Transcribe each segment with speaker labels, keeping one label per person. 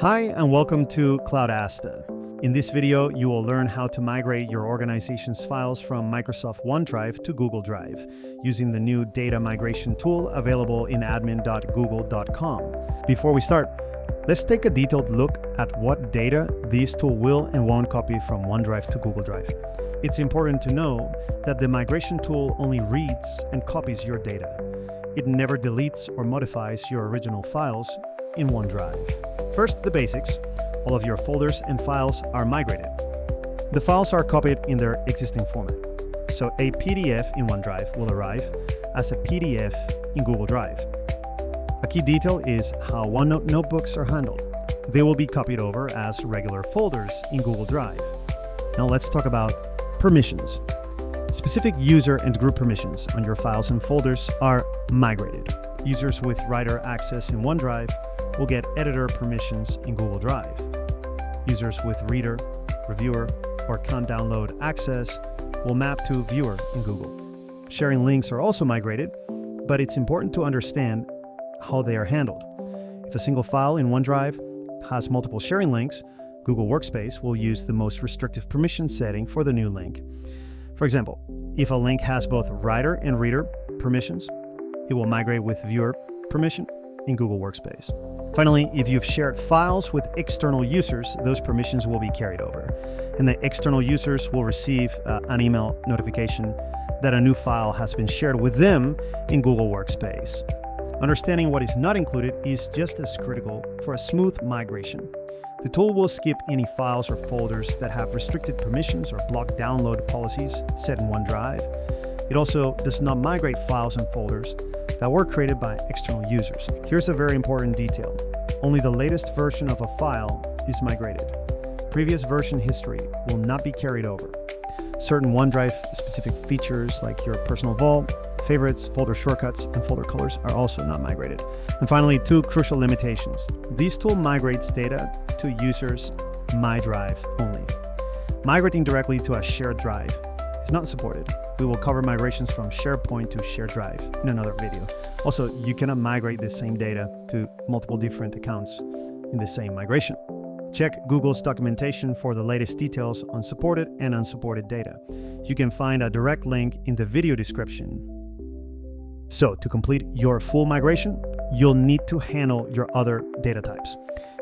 Speaker 1: Hi, and welcome to Cloudasta. In this video, you will learn how to migrate your organization's files from Microsoft OneDrive to Google Drive using the new data migration tool available in admin.google.com. Before we start, let's take a detailed look at what data this tool will and won't copy from OneDrive to Google Drive. It's important to know that the migration tool only reads and copies your data. It never deletes or modifies your original files in OneDrive. First, the basics. All of your folders and files are migrated. The files are copied in their existing format. So a PDF in OneDrive will arrive as a PDF in Google Drive. A key detail is how OneNote notebooks are handled. They will be copied over as regular folders in Google Drive. Now let's talk about permissions. Specific user and group permissions on your files and folders are migrated. Users with writer access in OneDrive will get editor permissions in Google Drive. Users with reader, reviewer, or can download access will map to viewer in Google. Sharing links are also migrated, but it's important to understand how they are handled. If a single file in OneDrive has multiple sharing links, Google Workspace will use the most restrictive permission setting for the new link. For example, if a link has both writer and reader permissions, it will migrate with viewer permission in Google Workspace. Finally, if you've shared files with external users, those permissions will be carried over, and the external users will receive an email notification that a new file has been shared with them in Google Workspace. Understanding what is not included is just as critical for a smooth migration. The tool will skip any files or folders that have restricted permissions or block download policies set in OneDrive. It also does not migrate files and folders that were created by external users. Here's a very important detail. Only the latest version of a file is migrated. Previous version history will not be carried over. Certain OneDrive-specific features like your personal vault, favorites, folder shortcuts, and folder colors are also not migrated. And finally, two crucial limitations. This tool migrates data to users' MyDrive only. Migrating directly to a shared drive is not supported. We will cover migrations from SharePoint to shared drive in another video. Also, you cannot migrate the same data to multiple different accounts in the same migration. Check Google's documentation for the latest details on supported and unsupported data. You can find a direct link in the video description. So, to complete your full migration, you'll need to handle your other data types.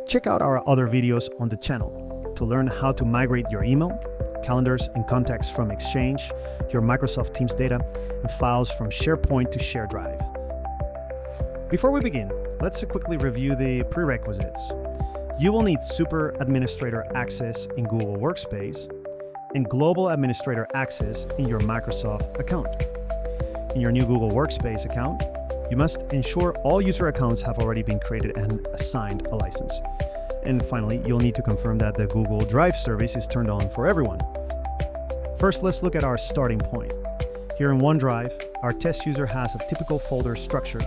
Speaker 1: Check out our other videos on the channel to learn how to migrate your email, calendars and contacts from Exchange, your Microsoft Teams data, and files from SharePoint to shared drive. Before we begin, let's quickly review the prerequisites. You will need super administrator access in Google Workspace and global administrator access in your Microsoft account. In your new Google Workspace account, you must ensure all user accounts have already been created and assigned a license. And finally, you'll need to confirm that the Google Drive service is turned on for everyone. First, let's look at our starting point. Here in OneDrive, our test user has a typical folder structure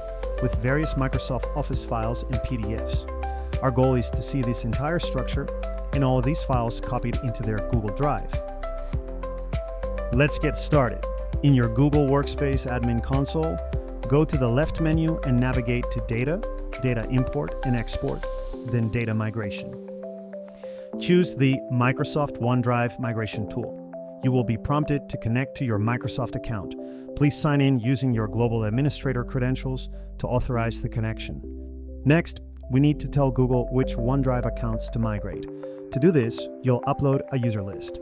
Speaker 1: with various Microsoft Office files and PDFs. Our goal is to see this entire structure and all of these files copied into their Google Drive. Let's get started. In your Google Workspace admin console, go to the left menu and navigate to Data, Data Import and Export, then Data Migration. Choose the Microsoft OneDrive migration tool. You will be prompted to connect to your Microsoft account. Please sign in using your global administrator credentials to authorize the connection. Next, we need to tell Google which OneDrive accounts to migrate. To do this, you'll upload a user list.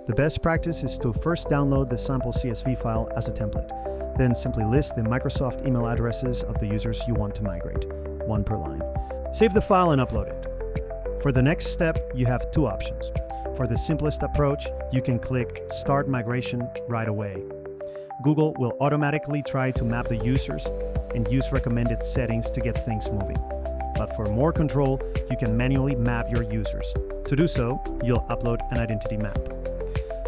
Speaker 1: The best practice is to first download the sample CSV file as a template, then simply list the Microsoft email addresses of the users you want to migrate, one per line. Save the file and upload it. For the next step, you have two options. For the simplest approach, you can click Start Migration right away. Google will automatically try to map the users and use recommended settings to get things moving. But for more control, you can manually map your users. To do so, you'll upload an identity map.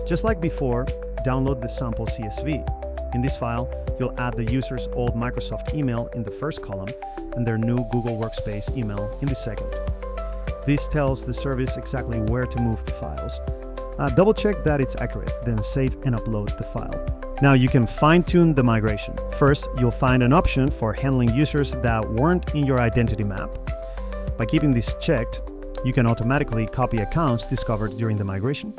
Speaker 1: Just like before, download the sample CSV. In this file, you'll add the user's old Microsoft email in the first column and their new Google Workspace email in the second. This tells the service exactly where to move the files. Double check that it's accurate, then save and upload the file. Now you can fine-tune the migration. First, you'll find an option for handling users that weren't in your identity map. By keeping this checked, You can automatically copy accounts discovered during the migration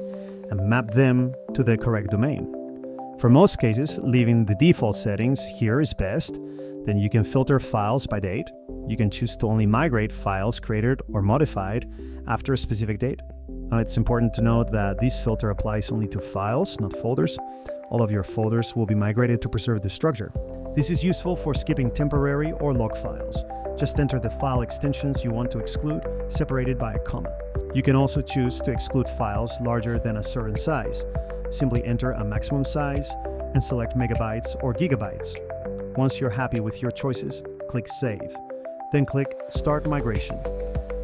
Speaker 1: and map them to the correct domain. For most cases, leaving the default settings here is best. Then you can filter files by date. You can choose to only migrate files created or modified after a specific date. It's important to note that this filter applies only to files, not folders. All of your folders will be migrated to preserve the structure. This is useful for skipping temporary or log files. Just enter the file extensions you want to exclude, separated by a comma. You can also choose to exclude files larger than a certain size. Simply enter a maximum size and select megabytes or gigabytes. Once you're happy with your choices, click Save. Then click Start Migration.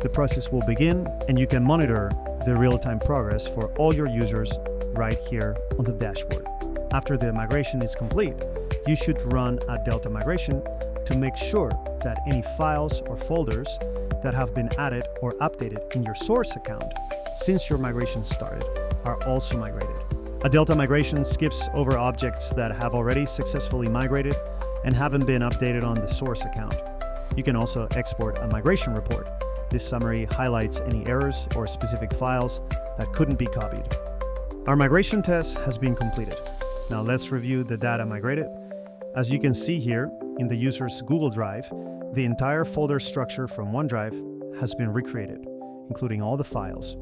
Speaker 1: The process will begin, and you can monitor the real-time progress for all your users right here on the dashboard. After the migration is complete, you should run a Delta migration to make sure that any files or folders that have been added or updated in your source account since your migration started are also migrated. A Delta migration skips over objects that have already successfully migrated and haven't been updated on the source account. You can also export a migration report. This summary highlights any errors or specific files that couldn't be copied. Our migration test has been completed. Now let's review the data migrated. As you can see here, in the user's Google Drive, the entire folder structure from OneDrive has been recreated, including all the files.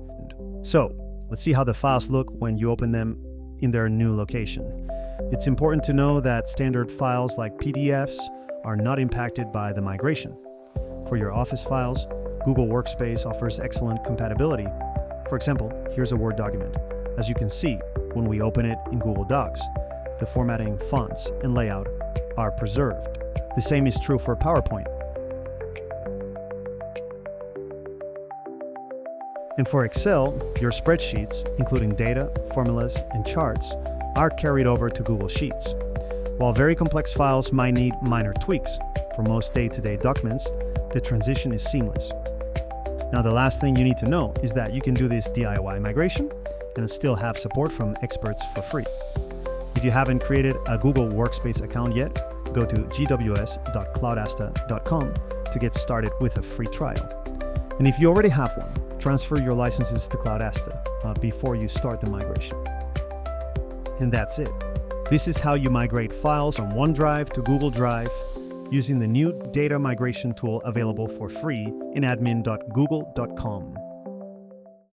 Speaker 1: So, let's see how the files look when you open them in their new location. It's important to know that standard files like PDFs are not impacted by the migration. For your Office files, Google Workspace offers excellent compatibility. For example, here's a Word document. As you can see, when we open it in Google Docs, the formatting, fonts, and layout are preserved. The same is true for PowerPoint. And for Excel, your spreadsheets, including data, formulas, and charts, are carried over to Google Sheets. While very complex files might need minor tweaks, for most day-to-day documents, the transition is seamless. Now, the last thing you need to know is that you can do this DIY migration and still have support from experts for free. If you haven't created a Google Workspace account yet, go to gws.cloudasta.com to get started with a free trial. And if you already have one, transfer your licenses to Cloudasta before you start the migration. And that's it. This is how you migrate files from OneDrive to Google Drive using the new data migration tool available for free in admin.google.com.